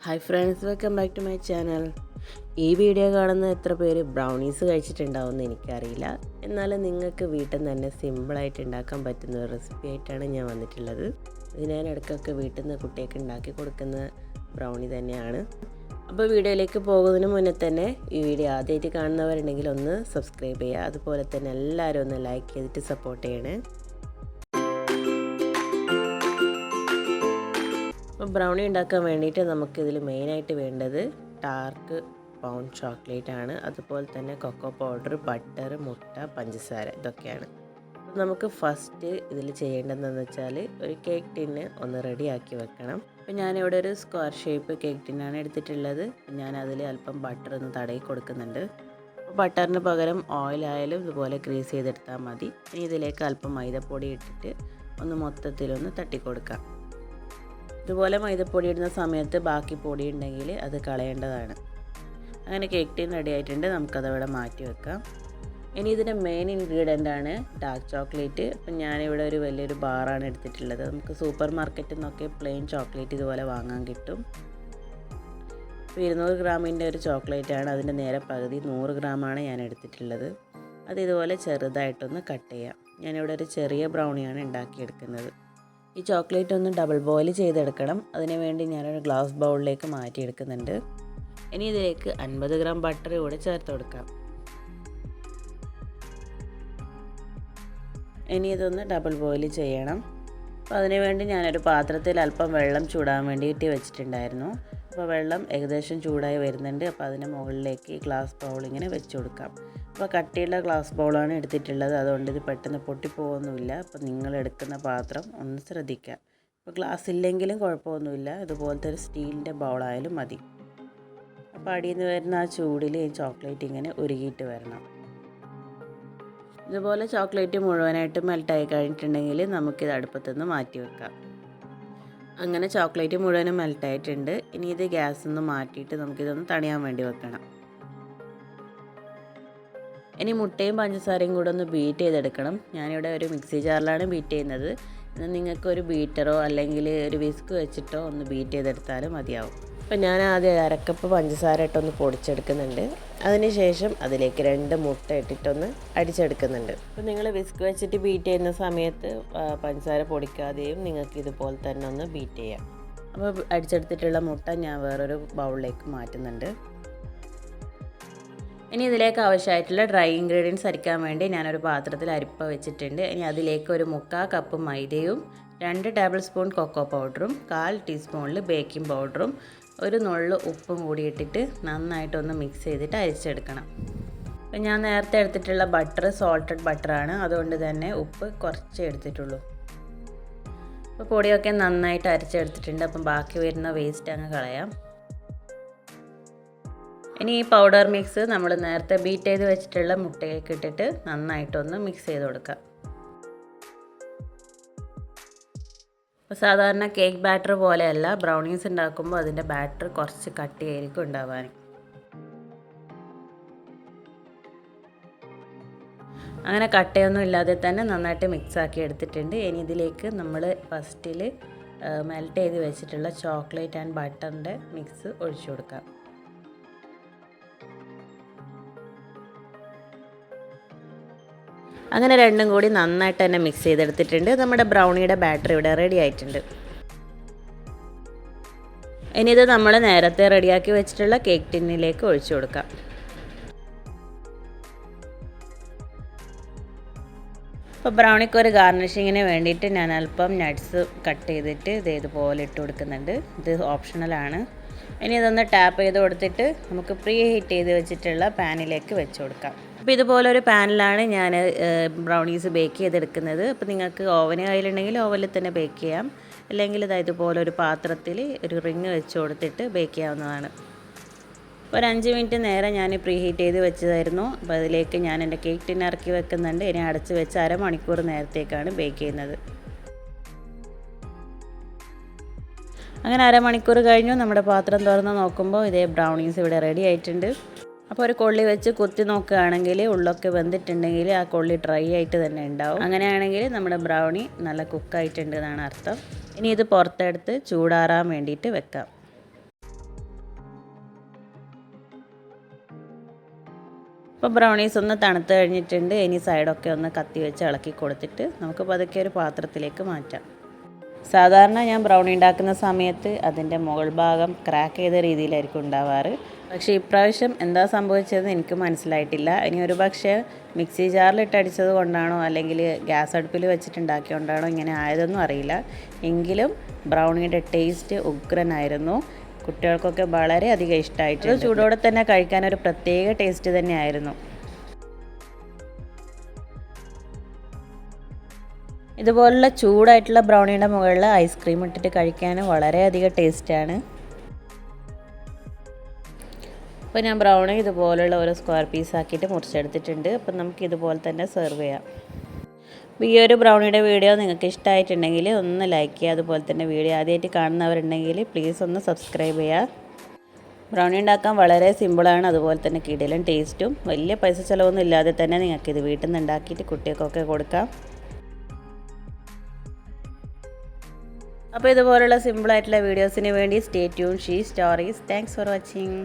Hi friends, welcome back to my channel. ഈ video കാണുന്ന എത്ര പേര് ബ്രൗണീസ് കഴിച്ചിട്ടുണ്ടാവുമെന്ന് എനിക്കറിയില്ല. എന്നാലും നിങ്ങൾക്ക് വീട്ടിൽ നിന്ന് തന്നെ സിമ്പിളായിട്ട് ഉണ്ടാക്കാൻ പറ്റുന്ന ഒരു റെസിപ്പി ആയിട്ടാണ് ഞാൻ വന്നിട്ടുള്ളത്. ഇത് ഞാൻ ഇടയ്ക്കൊക്കെ വീട്ടിൽ നിന്ന് കുട്ടികൾക്ക് ഉണ്ടാക്കി കൊടുക്കുന്ന ബ്രൗണി തന്നെയാണ്. അപ്പോൾ വീഡിയോയിലേക്ക് പോകുന്നതിന് മുന്നേ തന്നെ ഈ വീഡിയോ ആദ്യമായിട്ട് കാണുന്നവരുണ്ടെങ്കിൽ ഒന്ന് സബ്സ്ക്രൈബ് ചെയ്യുക. അതുപോലെ തന്നെ എല്ലാവരും ഒന്ന് ലൈക്ക് ചെയ്തിട്ട് സപ്പോർട്ട് ചെയ്യണേ. അപ്പോൾ ബ്രൗണി ഉണ്ടാക്കാൻ വേണ്ടിയിട്ട് നമുക്കിതിൽ മെയിനായിട്ട് വേണ്ടത് ഡാർക്ക് ബ്രൗൺ ചോക്ലേറ്റ് ആണ്. അതുപോലെ തന്നെ കൊക്കോ പൗഡർ, ബട്ടർ, മുട്ട, പഞ്ചസാര, ഇതൊക്കെയാണ്. നമുക്ക് ഫസ്റ്റ് ഇതിൽ ചെയ്യേണ്ടതെന്ന് വെച്ചാൽ ഒരു കേക്ക് ടിന്ന് ഒന്ന് റെഡിയാക്കി വെക്കണം. അപ്പോൾ ഞാനിവിടെ ഒരു സ്ക്വയർ ഷേപ്പ് കേക്ക് ടിന്നാണ് എടുത്തിട്ടുള്ളത്. ഞാൻ അതിൽ അല്പം ബട്ടർ ഒന്ന് തടയി കൊടുക്കുന്നുണ്ട്. ബട്ടറിന് പകരം ഓയിലായാലും ഇതുപോലെ ഗ്രീസ് ചെയ്തെടുത്താൽ മതി. ഇനി ഇതിലേക്ക് അല്പം മൈദപ്പൊടി ഇട്ടിട്ട് ഒന്ന് മൊത്തത്തിലൊന്ന് തട്ടിക്കൊടുക്കാം. ഇതുപോലെ മൈദപ്പൊടി ഇടുന്ന സമയത്ത് ബാക്കി പൊടി ഉണ്ടെങ്കിൽ അത് കളയേണ്ടതാണ്. അങ്ങനെ കേക്ക് ടീൻ റെഡി ആയിട്ടുണ്ട്. നമുക്കതവിടെ മാറ്റി വെക്കാം. ഇനി ഇതിൻ്റെ മെയിൻ ഇൻഗ്രീഡിയൻ്റ് ആണ് ഡാർക്ക് ചോക്ലേറ്റ്. അപ്പം ഞാനിവിടെ ഒരു വലിയൊരു ബാറാണ് എടുത്തിട്ടുള്ളത്. നമുക്ക് സൂപ്പർ മാർക്കറ്റിൽ നിന്നൊക്കെ പ്ലെയിൻ ചോക്ലേറ്റ് ഇതുപോലെ വാങ്ങാൻ കിട്ടും. ഇപ്പോൾ 200 ഗ്രാമിൻ്റെ ഒരു ചോക്ലേറ്റാണ്. അതിൻ്റെ നേരെ പകുതി 100 ഗ്രാമാണ് ഞാൻ എടുത്തിട്ടുള്ളത്. അത് ഇതുപോലെ ചെറുതായിട്ടൊന്ന് കട്ട് ചെയ്യാം. ഞാനിവിടെ ഒരു ചെറിയ ബ്രൗണിയാണ് ഉണ്ടാക്കിയെടുക്കുന്നത്. ഈ ചോക്ലേറ്റ് ഒന്ന് ഡബിൾ ബോയിൽ ചെയ്തെടുക്കണം. അതിന് വേണ്ടി ഞാനൊരു ഗ്ലാസ് ബൗളിലേക്ക് മാറ്റിയെടുക്കുന്നുണ്ട്. ഇനി ഇതിലേക്ക് 50 ഗ്രാം ബട്ടർ കൂടെ ചേർത്ത് കൊടുക്കാം. ഇനി ഇതൊന്ന് ഡബിൾ ബോയിൽ ചെയ്യണം. അപ്പോൾ അതിന് വേണ്ടി ഞാനൊരു പാത്രത്തിൽ അല്പം വെള്ളം ചൂടാൻ വേണ്ടിയിട്ട് വെച്ചിട്ടുണ്ടായിരുന്നു. അപ്പോൾ വെള്ളം ഏകദേശം ചൂടായി വരുന്നുണ്ട്. അപ്പോൾ അതിന് മുകളിലേക്ക് ഈ ഗ്ലാസ് ബൗൾ ഇങ്ങനെ വെച്ച് കൊടുക്കാം. അപ്പോൾ കട്ടിയുള്ള ഗ്ലാസ് ബൗളാണ് എടുത്തിട്ടുള്ളത്. അതുകൊണ്ട് ഇത് പെട്ടെന്ന് പൊട്ടിപ്പോകുന്നില്ല. അപ്പോൾ നിങ്ങൾ എടുക്കുന്ന പാത്രം ഒന്ന് ശ്രദ്ധിക്കുക. അപ്പോൾ ഗ്ലാസ് ഇല്ലെങ്കിലും കുഴപ്പമൊന്നുമില്ല. ഇതുപോലത്തെ ഒരു സ്റ്റീലിൻ്റെ ബൗളായാലും മതി. അപ്പോൾ അടിയിൽ നിന്ന് വരുന്ന ആ ചൂടിൽ ഈ ചോക്ലേറ്റ് ഇങ്ങനെ ഉരുകിയിട്ട് വരണം. ഇതുപോലെ ചോക്ലേറ്റ് മുഴുവനായിട്ട് മെൽട്ടായി കഴിഞ്ഞിട്ടുണ്ടെങ്കിൽ നമുക്കിത് അടുപ്പത്തു നിന്ന് മാറ്റി വെക്കാം. അങ്ങനെ ചോക്ലേറ്റ് മുഴുവനും മെൽട്ടായിട്ടുണ്ട്. ഇനി ഇത് ഗ്യാസിൽ നിന്ന് മാറ്റിയിട്ട് നമുക്കിതൊന്ന് തണിയാൻ വേണ്ടി വെക്കണം. ഇനി മുട്ടയും പഞ്ചസാരയും കൂടെ ഒന്ന് ബീറ്റ് ചെയ്തെടുക്കണം. ഞാനിവിടെ ഒരു മിക്സി ജാറിലാണ് ബീറ്റ് ചെയ്യുന്നത്. ഇന്ന് നിങ്ങൾക്ക് ഒരു ബീറ്ററോ അല്ലെങ്കിൽ ഒരു വിസ്ക് വെച്ചിട്ടോ ഒന്ന് ബീറ്റ് ചെയ്തെടുത്താലും മതിയാവും. അപ്പോൾ ഞാൻ ആദ്യം അരക്കപ്പ് പഞ്ചസാര ഇട്ടൊന്ന് പൊടിച്ചെടുക്കുന്നുണ്ട്. അതിനുശേഷം അതിലേക്ക് 2 മുട്ട ഇട്ടിട്ടൊന്ന് അടിച്ചെടുക്കുന്നുണ്ട്. അപ്പോൾ നിങ്ങൾ വിസ്ക് വെച്ചിട്ട് ബീറ്റ് ചെയ്യുന്ന സമയത്ത് പഞ്ചസാര പൊടിക്കാതെയും നിങ്ങൾക്ക് ഇതുപോലെ തന്നെ ഒന്ന് ബീറ്റ് ചെയ്യാം. അപ്പോൾ അടിച്ചെടുത്തിട്ടുള്ള മുട്ട ഞാൻ വേറൊരു ബൗളിലേക്ക് മാറ്റുന്നുണ്ട്. ഇനി ഇതിലേക്ക് ആവശ്യമായിട്ടുള്ള ഡ്രൈ ഇൻഗ്രീഡിയൻസ് അരിക്കാൻ വേണ്ടി ഞാനൊരു പാത്രത്തിൽ അരിപ്പ വെച്ചിട്ടുണ്ട്. ഇനി അതിലേക്ക് ഒരു 3/4 കപ്പ് മൈദയും 2 ടേബിൾ സ്പൂൺ കൊക്കോ പൗഡറും 1/4 ടീസ്പൂണിൽ ബേക്കിംഗ് പൗഡറും ഒരു നുള്ളു ഉപ്പും കൂടി ഇട്ടിട്ട് നന്നായിട്ടൊന്ന് മിക്സ് ചെയ്തിട്ട് അരിച്ചെടുക്കണം. അപ്പം ഞാൻ നേരത്തെ എടുത്തിട്ടുള്ള ബട്ടർ സോൾട്ടഡ് ബട്ടറാണ്. അതുകൊണ്ട് തന്നെ ഉപ്പ് കുറച്ചേ എടുത്തിട്ടുള്ളൂ. അപ്പോൾ പൊടിയൊക്കെ നന്നായിട്ട് അരിച്ചെടുത്തിട്ടുണ്ട്. അപ്പം ബാക്കി വരുന്ന വേസ്റ്റ് അങ്ങ് കളയാം. ഇനി ഈ പൗഡർ മിക്സ് നമ്മൾ നേരത്തെ ബീറ്റ് ചെയ്ത് വെച്ചിട്ടുള്ള മുട്ടയൊക്കെ ഇട്ടിട്ട് നന്നായിട്ടൊന്ന് മിക്സ് ചെയ്ത് കൊടുക്കാം. അപ്പോൾ സാധാരണ കേക്ക് ബാറ്റർ പോലെയല്ല, ബ്രൗണീസ് ഉണ്ടാക്കുമ്പോൾ അതിൻ്റെ ബാറ്റർ കുറച്ച് കട്ടിയായിരിക്കും ഉണ്ടാവാൻ. അങ്ങനെ കട്ടയൊന്നും ഇല്ലാതെ തന്നെ നന്നായിട്ട് മിക്സ് ആക്കി എടുത്തിട്ടുണ്ട്. ഇനി ഇതിലേക്ക് നമ്മൾ ഫസ്റ്റിൽ മെൽറ്റ് ചെയ്ത് വെച്ചിട്ടുള്ള ചോക്ലേറ്റ് ആൻഡ് ബട്ടറിൻ്റെ മിക്സ് ഒഴിച്ചു കൊടുക്കാം. അങ്ങനെ രണ്ടും കൂടി നന്നായിട്ട് തന്നെ മിക്സ് ചെയ്തെടുത്തിട്ടുണ്ട്. നമ്മുടെ ബ്രൗണിയുടെ ബാറ്റർ ഇവിടെ റെഡി ആയിട്ടുണ്ട്. ഇനി ഇത് നമ്മൾ നേരത്തെ റെഡിയാക്കി വെച്ചിട്ടുള്ള കേക്ക് ടിന്നിലേക്ക് ഒഴിച്ചു കൊടുക്കാം. അപ്പോൾ ബ്രൗണിക്ക് ഒരു ഗാർണിഷിങ്ങിന് വേണ്ടിയിട്ട് ഞാൻ അല്പം നട്ട്സ് കട്ട് ചെയ്തിട്ട് ഇതുപോലെ ഇട്ട് കൊടുക്കുന്നുണ്ട്. ഇത് ഓപ്ഷണലാണ്. ഇനി ഇതൊന്ന് ടാപ്പ് ചെയ്ത് കൊടുത്തിട്ട് നമുക്ക് പ്രീ ഹീറ്റ് ചെയ്ത് വെച്ചിട്ടുള്ള പാനിലേക്ക് വെച്ച് കൊടുക്കാം. അപ്പോൾ ഇതുപോലെ ഒരു പാനിലാണ് ഞാൻ ബ്രൗണീസ് ബേക്ക് ചെയ്തെടുക്കുന്നത്. അപ്പോൾ നിങ്ങൾക്ക് ഓവൻ കയ്യിലുണ്ടെങ്കിൽ ഓവനിൽ തന്നെ ബേക്ക് ചെയ്യാം. അല്ലെങ്കിൽ ഇതുപോലെ ഒരു പാത്രത്തിൽ ഒരു റിങ് വെച്ച് കൊടുത്തിട്ട് ബേക്ക് ചെയ്യാവുന്നതാണ്. ഒരു 5 മിനിറ്റ് നേരം ഞാൻ പ്രീ ഹീറ്റ് ചെയ്ത് വെച്ചതായിരുന്നു. അപ്പോൾ അതിലേക്ക് ഞാൻ എൻ്റെ കേക്ക് ടിൻ ഇറക്കി വെക്കുന്നുണ്ട്. ഇനി അടച്ച് വെച്ച് അരമണിക്കൂർ നേരത്തേക്കാണ് ബേക്ക് ചെയ്യുന്നത്. അങ്ങനെ അരമണിക്കൂർ കഴിഞ്ഞു. നമ്മുടെ പാത്രം തുറന്ന് നോക്കുമ്പോൾ ഇതേ ബ്രൗണീസ് ഇവിടെ റെഡി ആയിട്ടുണ്ട്. അപ്പോൾ ഒരു കൊള്ളി വെച്ച് കുത്തി നോക്കുകയാണെങ്കിൽ ഉള്ളൊക്കെ വെന്തിട്ടുണ്ടെങ്കിൽ ആ കൊള്ളി ഡ്രൈ ആയിട്ട് തന്നെ ഉണ്ടാവും. അങ്ങനെയാണെങ്കിൽ നമ്മുടെ ബ്രൗണി നല്ല കുക്കായിട്ടുണ്ട് എന്നാണ് അർത്ഥം. ഇനി ഇത് പുറത്തെടുത്ത് ചൂടാറാൻ വേണ്ടിയിട്ട് വെക്കാം. അപ്പോൾ ബ്രൗണീസ് ഒന്ന് തണുത്ത് കഴിഞ്ഞിട്ടുണ്ട്. ഇനി സൈഡൊക്കെ ഒന്ന് കത്തി വെച്ച് ഇളക്കി കൊടുത്തിട്ട് നമുക്ക് പതുക്കെ ഒരു പാത്രത്തിലേക്ക് മാറ്റാം. സാധാരണ ഞാൻ ബ്രൗണി ഉണ്ടാക്കുന്ന സമയത്ത് അതിൻ്റെ മുകൾ ഭാഗം ക്രാക്ക് ചെയ്ത രീതിയിലായിരിക്കും ഉണ്ടാവാറ്. പക്ഷേ ഇപ്രാവശ്യം എന്താ സംഭവിച്ചതെന്ന് എനിക്ക് മനസ്സിലായിട്ടില്ല. ഇനി ഒരു പക്ഷേ മിക്സി ജാറിലിട്ട് അടിച്ചത് കൊണ്ടാണോ അല്ലെങ്കിൽ ഗ്യാസ് അടുപ്പിൽ വെച്ചിട്ടുണ്ടാക്കിയതുകൊണ്ടാണോ ഇങ്ങനെ ആയതൊന്നും അറിയില്ല. എങ്കിലും ബ്രൗണിയുടെ ടേസ്റ്റ് ഉഗ്രനായിരുന്നു. കുട്ടികൾക്കൊക്കെ വളരെയധികം ഇഷ്ടമായിട്ടുണ്ട്. ചൂടോടെ തന്നെ കഴിക്കാൻ ഒരു പ്രത്യേക ടേസ്റ്റ് തന്നെയായിരുന്നു. ഇതുപോലുള്ള ചൂടായിട്ടുള്ള ബ്രൗണിയുടെ മുകളിൽ ഐസ്ക്രീം ഇട്ടിട്ട് കഴിക്കാൻ വളരെയധികം ടേസ്റ്റാണ്. അപ്പോൾ ഞാൻ ബ്രൗണി ഇതുപോലുള്ള ഓരോ സ്ക്വയർ പീസാക്കിയിട്ട് മുറിച്ചെടുത്തിട്ടുണ്ട്. അപ്പം നമുക്ക് ഇതുപോലെ തന്നെ സെർവ് ചെയ്യാം. അപ്പോൾ ഈ ഒരു ബ്രൗണിയുടെ വീഡിയോ നിങ്ങൾക്ക് ഇഷ്ടമായിട്ടുണ്ടെങ്കിൽ ഒന്ന് ലൈക്ക് ചെയ്യുക. അതുപോലെ തന്നെ വീഡിയോ ആദ്യമായിട്ട് കാണുന്നവരുണ്ടെങ്കിൽ പ്ലീസ് ഒന്ന് സബ്സ്ക്രൈബ് ചെയ്യുക. ബ്രൗണി ഉണ്ടാക്കാൻ വളരെ സിമ്പിളാണ്, അതുപോലെ തന്നെ കിടിലൻ ടേസ്റ്റും. വലിയ പൈസ ചിലവൊന്നും ഇല്ലാതെ തന്നെ നിങ്ങൾക്കിത് വീട്ടിൽ നിന്ന് ഉണ്ടാക്കിയിട്ട് കുട്ടികൾക്കൊക്കെ കൊടുക്കാം. അപ്പോൾ ഇതുപോലുള്ള സിമ്പിളായിട്ടുള്ള വീഡിയോസിന് വേണ്ടി stay tune she stories. Thanks for watching.